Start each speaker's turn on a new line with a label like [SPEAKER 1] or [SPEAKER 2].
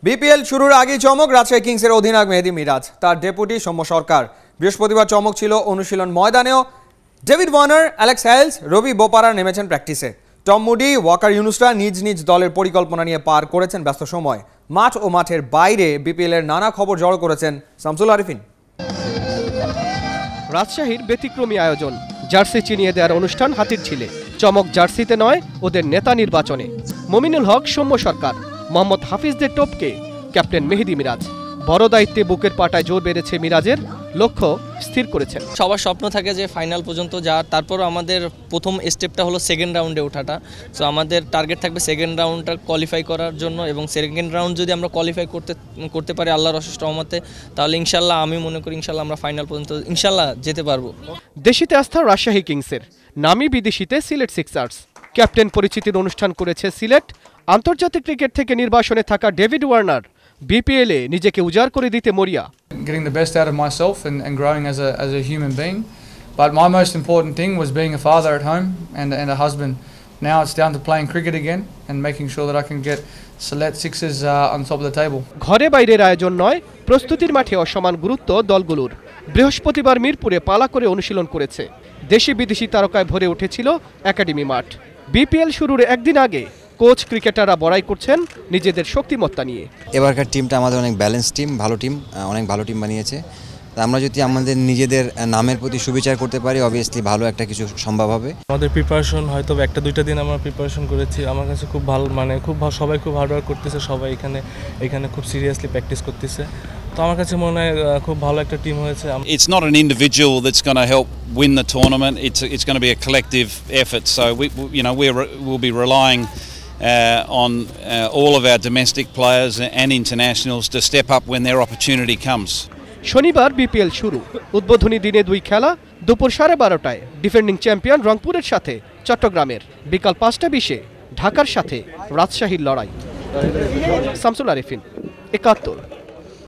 [SPEAKER 1] BPL শুরুর আগেই চমক রাজশাহী কিংসের অধিনায়ক মেহেদী মিরাজ, তার ডেপুটি সৌম্য সরকার। বৃহস্পতিবার চমক ছিল অনুশীলন ময়দানেও। ডেভিড ওয়ার্নার, অ্যালেক্স হেলস, রবি বোপারা নেমেছেন প্র্যাকটিসে। টম মুডি, ওয়াকার ইউনুসরা নিজ নিজ দলের পরিকল্পনা নিয়ে পার করেছেন ব্যস্ত সময়। মাঠ ও মাঠের বাইরে বিপিএল এর নানা খবর জড়ো করেছেন শামসুল আরিফিন।
[SPEAKER 2] রাজশাহীর ব্যতিক্রমী আয়োজন, জার্সি চিনিয়ে দেওয়ার অনুষ্ঠান হাতির ঝিলে। চমক জার্সিতে নয়, ওদের নেতা নির্বাচনে। মমিনুল হক, সৌম্য সরকার, মোহাম্মদ হাফিজদের টপকে ক্যাপ্টেন মেহেদী মিরাজ। বড় দায়িত্বে বুকের পাটায় জোর বেড়েছে মিরাজের, লক্ষ্য স্থির করেছেন।
[SPEAKER 3] সবার স্বপ্ন থাকে যে ফাইনাল পর্যন্ত যাওয়ার, তারপরও আমাদের প্রথম স্টেপটা হলো সেকেন্ড রাউন্ডে ওঠাটা। সো আমাদের টার্গেট থাকবে সেকেন্ড রাউন্ডটা কোয়ালিফাই করার জন্য, এবং সেকেন্ড রাউন্ড যদি আমরা কোয়ালিফাই করতে পারি আল্লাহর অশেষ রহমতে, তাহলে ইনশাল্লাহ আমি মনে করি ইনশাল্লাহ আমরা ফাইনাল পর্যন্ত ইনশাল্লাহ যেতে পারবো।
[SPEAKER 2] দেশিতে আস্থা রাজশাহী কিংসের, নামি বিদেশিতে সিলেট সিক্সার্স। ক্যাপ্টেন পরিচিতির অনুষ্ঠান করেছে সিলেট। আন্তর্জাতিক ক্রিকেট থেকে নির্বাসনে থাকা ডেভিড ওয়ার্নার বিপিএলে নিজেকে উজাড় করে দিতে মরিয়া।
[SPEAKER 4] Getting the best out of myself and growing as a human being, but my most important thing was being a father at home and a husband. Now it's down to playing cricket again and making sure that I can get select sixes on top of the table.
[SPEAKER 2] ঘরে বাইরের আয়োজন নয়, প্রস্তুতির মাঠে অসমান গুরুত্ব দলগুলোর। বৃহস্পতিবার মিরপুরে পালা করে অনুশীলন করেছে। দেশি বিদেশি তারকায় ভরে উঠেছিল একাডেমি মাঠ। বিপিএল শুরুর একদিন আগে কোচ ক্রিকেটাররা বড়াই করছেন নিজেদের শক্তিমত্তা নিয়ে।
[SPEAKER 5] এবারকার টিমটা আমাদের অনেক ব্যালেন্স টিম, অনেক ভালো টিম বানিয়েছে। আমরা যদি আমাদের নিজেদের নামের প্রতি সুবিচার করতে পারি, অবভিয়াসলি ভালো একটা কিছু সম্ভব হবে।
[SPEAKER 6] আমাদের প্রিপারেশন হয়তো একটা দুইটা দিন আমরা প্রিপারেশন করেছি। আমার কাছে খুব ভালো, সবাই খুব হার্ডওয়ার্ক করতেছে, সবাই এখানে খুব সিরিয়াসলি প্র্যাকটিস করতেছে। তো আমার কাছে মনে হয় খুব ভালো একটা টিম হয়েছে।
[SPEAKER 7] It's not an individual that's going to help win the tournament. It's going to be a collective effort. So we'll be relying on all of our domestic players and internationals to step up when their opportunity comes.
[SPEAKER 2] শনিবার BPL শুরু। উদ্বোধনী দিনে দুই খেলা। দুপুর 12:30টায় defending champion রংপুরের সাথে চট্টগ্রামের, বিকাল 5:20-এ ঢাকার সাথে রাজশাহীর লড়াই। শামসুল আরিফিন, 71।